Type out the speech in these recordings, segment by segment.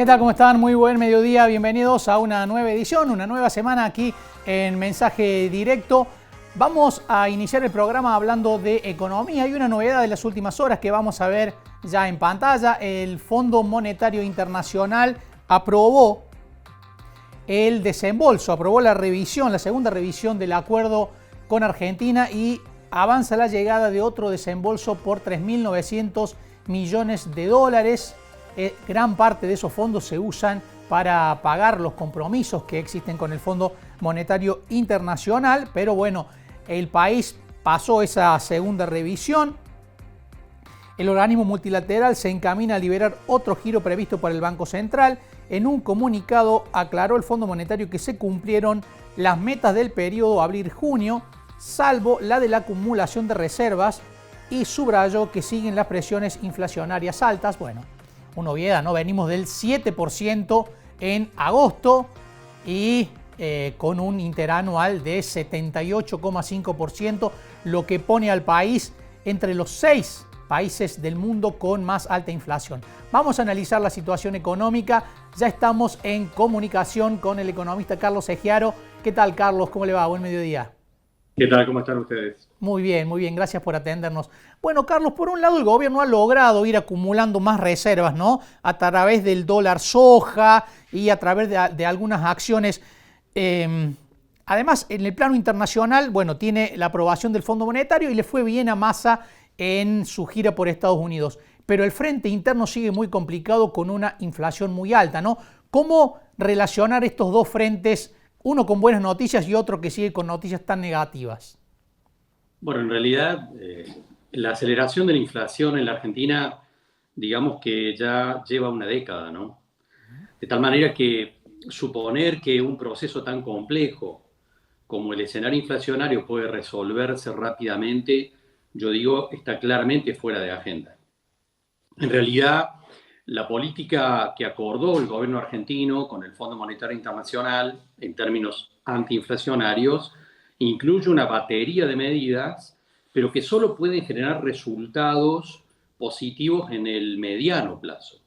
¿Qué tal? ¿Cómo están? Muy buen mediodía. Bienvenidos a una nueva edición, una nueva semana aquí en Mensaje Directo. Vamos a iniciar el programa hablando de economía. Hay una novedad de las últimas horas que vamos a ver ya en pantalla. El Fondo Monetario Internacional aprobó el desembolso, aprobó la revisión, la segunda revisión del acuerdo con Argentina y avanza la llegada de otro desembolso por 3.900 millones de dólares. Gran parte de esos fondos se usan para pagar los compromisos que existen con el Fondo Monetario Internacional, pero bueno, el país pasó esa segunda revisión. El organismo multilateral se encamina a liberar otro giro previsto por el Banco Central. En un comunicado aclaró el Fondo Monetario que se cumplieron las metas del periodo abril-junio, salvo la de la acumulación de reservas, y subrayó que siguen las presiones inflacionarias altas. Bueno, una obviedad, ¿no? Venimos del 7% en agosto y con un interanual de 78,5%, lo que pone al país entre los 6 países del mundo con más alta inflación. Vamos a analizar la situación económica. Ya estamos en comunicación con el economista Carlos Egiaro. ¿Qué tal, Carlos? ¿Cómo le va? Buen mediodía. ¿Qué tal? ¿Cómo están ustedes? Muy bien, gracias por atendernos. Bueno, Carlos, por un lado el gobierno ha logrado ir acumulando más reservas, ¿no? A través del dólar soja y a través de algunas acciones. Además, en el plano internacional, bueno, tiene la aprobación del Fondo Monetario y le fue bien a Massa en su gira por Estados Unidos. Pero el frente interno sigue muy complicado con una inflación muy alta, ¿no? ¿Cómo relacionar estos dos frentes, uno con buenas noticias y otro que sigue con noticias tan negativas? Bueno, en realidad, la aceleración de la inflación en la Argentina, digamos que ya lleva una década, ¿no? De tal manera que suponer que un proceso tan complejo como el escenario inflacionario puede resolverse rápidamente, yo digo, está claramente fuera de agenda. En realidad, la política que acordó el gobierno argentino con el Fondo Monetario Internacional en términos antiinflacionarios incluye una batería de medidas, pero que solo pueden generar resultados positivos en el mediano plazo.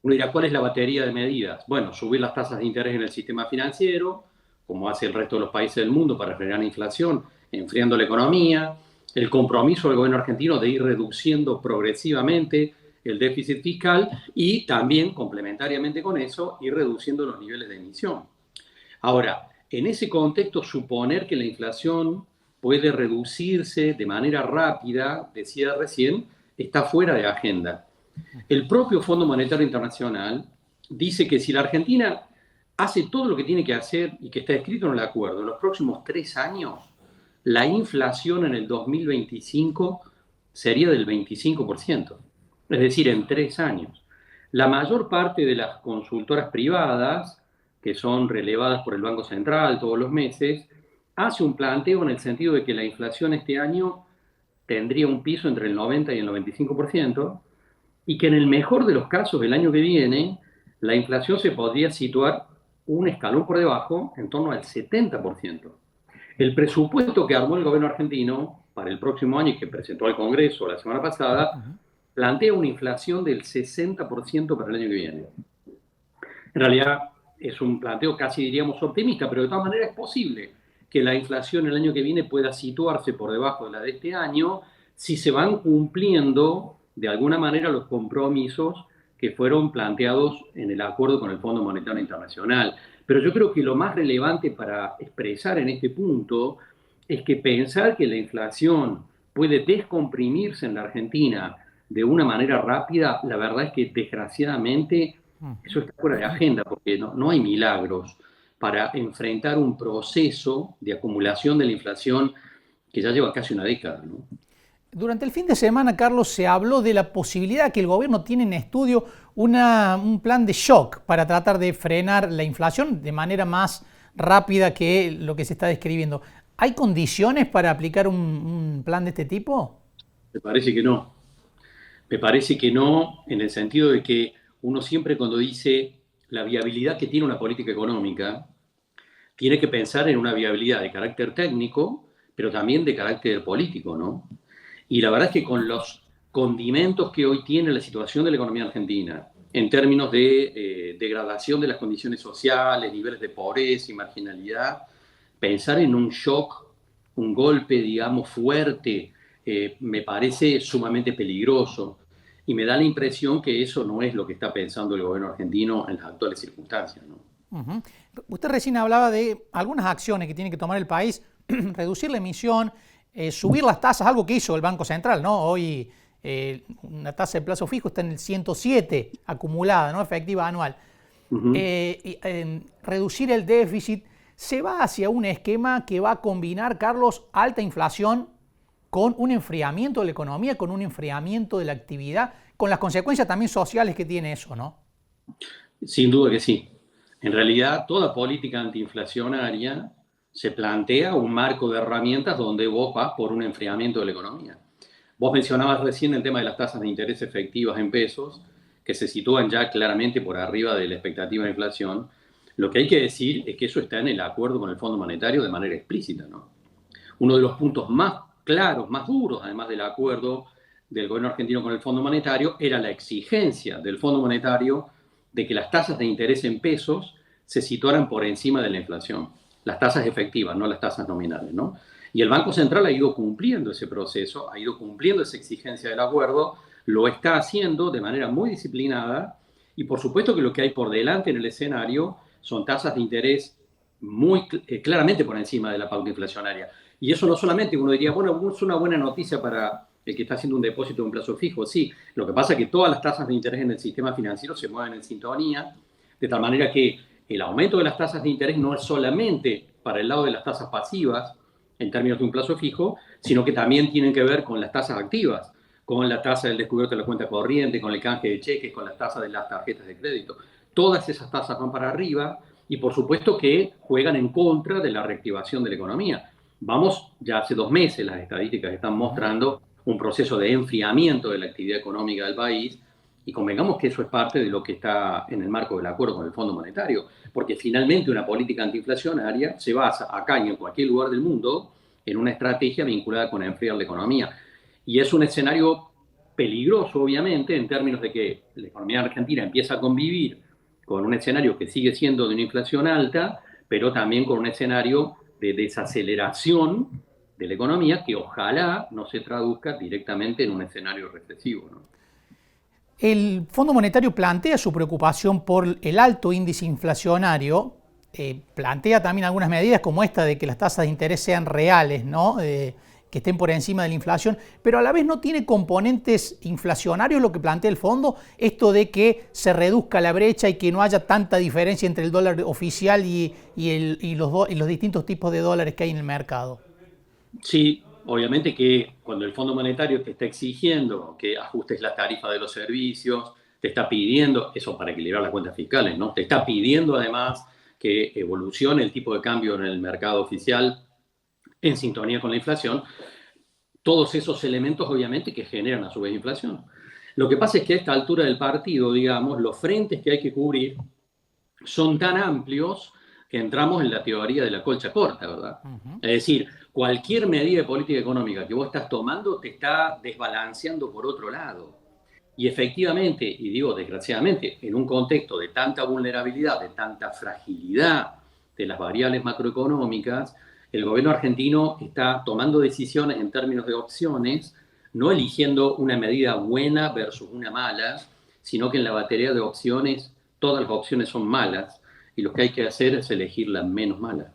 Uno dirá, ¿cuál es la batería de medidas? Bueno, subir las tasas de interés en el sistema financiero, como hace el resto de los países del mundo para frenar la inflación, enfriando la economía, el compromiso del gobierno argentino de ir reduciendo progresivamente el déficit fiscal y también, complementariamente con eso, ir reduciendo los niveles de emisión. Ahora, en ese contexto, suponer que la inflación puede reducirse de manera rápida, decía recién, está fuera de agenda. El propio Fondo Monetario Internacional dice que si la Argentina hace todo lo que tiene que hacer y que está escrito en el acuerdo, en los próximos 3 años, la inflación en el 2025 sería del 25%. Es decir, en 3 años. La mayor parte de las consultoras privadas, que son relevadas por el Banco Central todos los meses, hace un planteo en el sentido de que la inflación este año tendría un piso entre el 90 y el 95%, y que en el mejor de los casos del año que viene, la inflación se podría situar un escalón por debajo, en torno al 70%. El presupuesto que armó el gobierno argentino para el próximo año y que presentó al Congreso la semana pasada, plantea una inflación del 60% para el año que viene. En realidad es un planteo casi diríamos optimista, pero de todas maneras es posible que la inflación el año que viene pueda situarse por debajo de la de este año si se van cumpliendo de alguna manera los compromisos que fueron planteados en el acuerdo con el Fondo Monetario Internacional. Pero yo creo que lo más relevante para expresar en este punto es que pensar que la inflación puede descomprimirse en la Argentina de una manera rápida, la verdad es que desgraciadamente eso está fuera de agenda, porque no hay milagros para enfrentar un proceso de acumulación de la inflación que ya lleva casi una década, ¿no? Durante el fin de semana, Carlos, se habló de la posibilidad que el gobierno tiene en estudio un plan de shock para tratar de frenar la inflación de manera más rápida que lo que se está describiendo. ¿Hay condiciones para aplicar un plan de este tipo? Me parece que no. Me parece que no, en el sentido de que uno siempre cuando dice la viabilidad que tiene una política económica, tiene que pensar en una viabilidad de carácter técnico, pero también de carácter político, ¿no? Y la verdad es que con los condimentos que hoy tiene la situación de la economía argentina, en términos de degradación de las condiciones sociales, niveles de pobreza y marginalidad, pensar en un shock, un golpe, digamos, fuerte, me parece sumamente peligroso. Y me da la impresión que eso no es lo que está pensando el gobierno argentino en las actuales circunstancias, ¿no? Uh-huh. Usted recién hablaba de algunas acciones que tiene que tomar el país, reducir la emisión, subir las tasas, algo que hizo el Banco Central, ¿no? Hoy una tasa de plazo fijo está en el 107 acumulada, ¿no? Efectiva anual. Uh-huh. Reducir el déficit, se va hacia un esquema que va a combinar, Carlos, alta inflación con un enfriamiento de la economía, con un enfriamiento de la actividad, con las consecuencias también sociales que tiene eso, ¿no? Sin duda que sí. En realidad, toda política antiinflacionaria se plantea un marco de herramientas donde vos vas por un enfriamiento de la economía. Vos mencionabas recién el tema de las tasas de interés efectivas en pesos, que se sitúan ya claramente por arriba de la expectativa de inflación. Lo que hay que decir es que eso está en el acuerdo con el Fondo Monetario de manera explícita, ¿no? Uno de los puntos más claros, más duros, además del acuerdo del gobierno argentino con el Fondo Monetario, era la exigencia del Fondo Monetario de que las tasas de interés en pesos se situaran por encima de la inflación. Las tasas efectivas, no las tasas nominales, ¿no? Y el Banco Central ha ido cumpliendo ese proceso, ha ido cumpliendo esa exigencia del acuerdo, lo está haciendo de manera muy disciplinada y por supuesto que lo que hay por delante en el escenario son tasas de interés muy claramente por encima de la pauta inflacionaria. Y eso no solamente uno diría, bueno, es una buena noticia para el que está haciendo un depósito de un plazo fijo. Sí, lo que pasa es que todas las tasas de interés en el sistema financiero se mueven en sintonía, de tal manera que el aumento de las tasas de interés no es solamente para el lado de las tasas pasivas, en términos de un plazo fijo, sino que también tienen que ver con las tasas activas, con la tasa del descubierto de la cuenta corriente, con el canje de cheques, con las tasas de las tarjetas de crédito. Todas esas tasas van para arriba y por supuesto que juegan en contra de la reactivación de la economía. Vamos, ya hace 2 meses las estadísticas están mostrando un proceso de enfriamiento de la actividad económica del país y convengamos que eso es parte de lo que está en el marco del acuerdo con el Fondo Monetario, porque finalmente una política antiinflacionaria se basa acá y en cualquier lugar del mundo en una estrategia vinculada con enfriar la economía. Y es un escenario peligroso, obviamente, en términos de que la economía argentina empieza a convivir con un escenario que sigue siendo de una inflación alta, pero también con un escenario de desaceleración de la economía que ojalá no se traduzca directamente en un escenario recesivo, ¿no? El Fondo Monetario plantea su preocupación por el alto índice inflacionario, plantea también algunas medidas como esta de que las tasas de interés sean reales, ¿no? Que estén por encima de la inflación, pero a la vez no tiene componentes inflacionarios lo que plantea el fondo, esto de que se reduzca la brecha y que no haya tanta diferencia entre el dólar oficial y los distintos tipos de dólares que hay en el mercado. Sí, obviamente que cuando el Fondo Monetario te está exigiendo que ajustes la tarifa de los servicios, te está pidiendo, eso para equilibrar las cuentas fiscales, ¿no? Te está pidiendo además que evolucione el tipo de cambio en el mercado oficial en sintonía con la inflación, todos esos elementos obviamente que generan a su vez inflación. Lo que pasa es que a esta altura del partido, digamos, los frentes que hay que cubrir son tan amplios que entramos en la teoría de la colcha corta, ¿verdad? Uh-huh. Es decir, cualquier medida de política económica que vos estás tomando te está desbalanceando por otro lado. Y efectivamente, y digo desgraciadamente, en un contexto de tanta vulnerabilidad, de tanta fragilidad de las variables macroeconómicas, el gobierno argentino está tomando decisiones en términos de opciones, no eligiendo una medida buena versus una mala, sino que en la batería de opciones, todas las opciones son malas, y lo que hay que hacer es elegir la menos mala.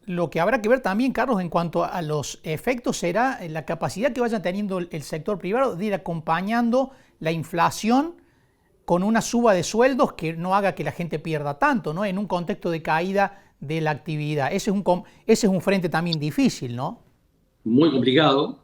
Lo que habrá que ver también, Carlos, en cuanto a los efectos será la capacidad que vaya teniendo el sector privado de ir acompañando la inflación con una suba de sueldos que no haga que la gente pierda tanto, ¿no? En un contexto de caída de la actividad. Ese es un frente también difícil, ¿no? Muy complicado,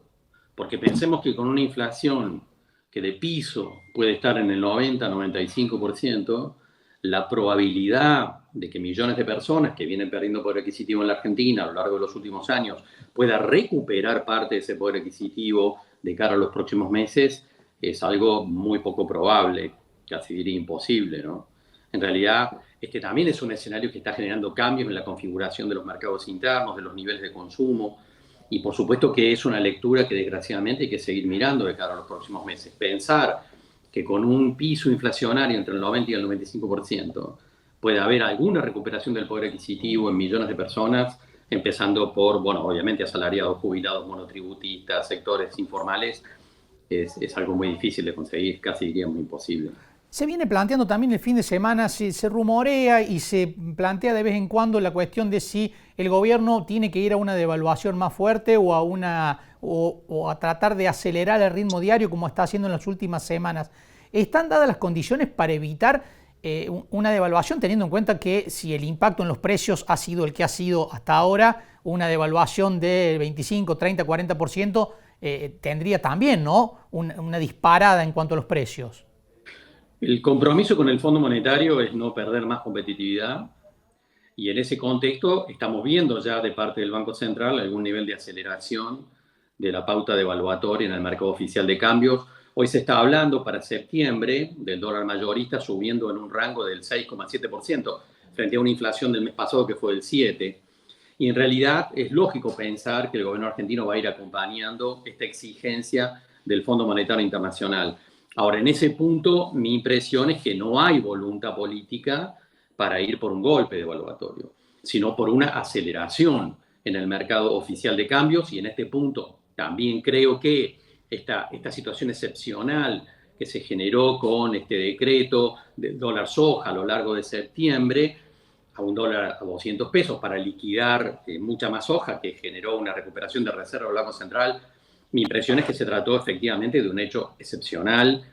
porque pensemos que con una inflación que de piso puede estar en el 90-95%, la probabilidad de que millones de personas que vienen perdiendo poder adquisitivo en la Argentina a lo largo de los últimos años pueda recuperar parte de ese poder adquisitivo de cara a los próximos meses es algo muy poco probable, casi diría imposible, ¿no? En realidad, este también es un escenario que está generando cambios en la configuración de los mercados internos, de los niveles de consumo, y por supuesto que es una lectura que desgraciadamente hay que seguir mirando de cara a los próximos meses. Pensar que con un piso inflacionario entre el 90 y el 95% puede haber alguna recuperación del poder adquisitivo en millones de personas, empezando por, bueno, obviamente asalariados, jubilados, monotributistas, sectores informales, es algo muy difícil de conseguir, casi diríamos imposible. Se viene planteando también el fin de semana, se rumorea y se plantea de vez en cuando la cuestión de si el gobierno tiene que ir a una devaluación más fuerte o a tratar de acelerar el ritmo diario como está haciendo en las últimas semanas. ¿Están dadas las condiciones para evitar una devaluación, teniendo en cuenta que si el impacto en los precios ha sido el que ha sido hasta ahora, una devaluación del 25, 30, 40% tendría también, ¿no?, una disparada en cuanto a los precios? El compromiso con el Fondo Monetario es no perder más competitividad y en ese contexto estamos viendo ya de parte del Banco Central algún nivel de aceleración de la pauta devaluatoria en el mercado oficial de cambios. Hoy se está hablando para septiembre del dólar mayorista subiendo en un rango del 6,7% frente a una inflación del mes pasado que fue del 7%. Y en realidad es lógico pensar que el gobierno argentino va a ir acompañando esta exigencia del Fondo Monetario Internacional. Ahora, en ese punto, mi impresión es que no hay voluntad política para ir por un golpe devaluatorio, sino por una aceleración en el mercado oficial de cambios. Y en este punto también creo que esta situación excepcional que se generó con este decreto del dólar soja a lo largo de septiembre, a un dólar a 200 pesos para liquidar mucha más soja, que generó una recuperación de reserva del Banco Central. Mi impresión es que se trató efectivamente de un hecho excepcional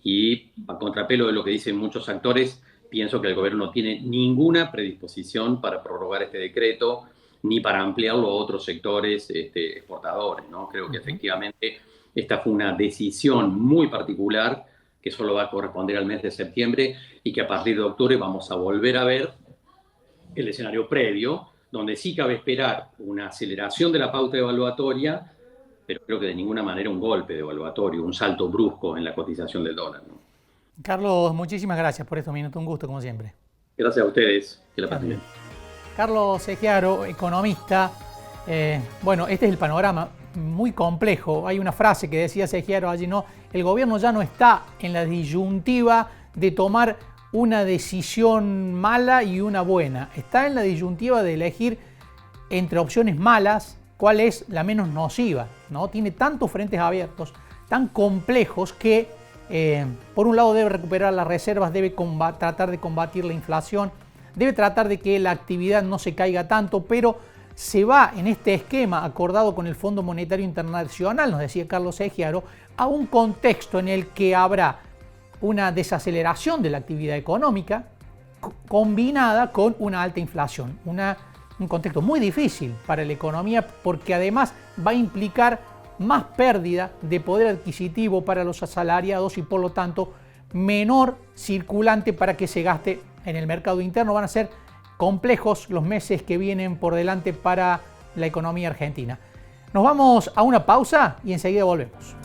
y, a contrapelo de lo que dicen muchos actores, pienso que el gobierno no tiene ninguna predisposición para prorrogar este decreto ni para ampliarlo a otros sectores exportadores, ¿no? Creo que efectivamente esta fue una decisión muy particular que solo va a corresponder al mes de septiembre y que a partir de octubre vamos a volver a ver el escenario previo, donde sí cabe esperar una aceleración de la pauta evaluatoria, pero creo que de ninguna manera un golpe devaluatorio, un salto brusco en la cotización del dólar, ¿no? Carlos, muchísimas gracias por estos minutos, un gusto como siempre. Gracias a ustedes, que la pasen bien. Carlos Egiaro, economista. Bueno, este es el panorama muy complejo. Hay una frase que decía Egiaro allí, ¿no? El gobierno ya no está en la disyuntiva de tomar una decisión mala y una buena. Está en la disyuntiva de elegir entre opciones malas cuál es la menos nociva, ¿no? Tiene tantos frentes abiertos, tan complejos que por un lado debe recuperar las reservas, debe tratar de combatir la inflación, debe tratar de que la actividad no se caiga tanto, pero se va en este esquema acordado con el Fondo Monetario Internacional, nos decía Carlos Egiaro, a un contexto en el que habrá una desaceleración de la actividad económica combinada con una alta inflación, un contexto muy difícil para la economía porque además va a implicar más pérdida de poder adquisitivo para los asalariados y por lo tanto menor circulante para que se gaste en el mercado interno. Van a ser complejos los meses que vienen por delante para la economía argentina. Nos vamos a una pausa y enseguida volvemos.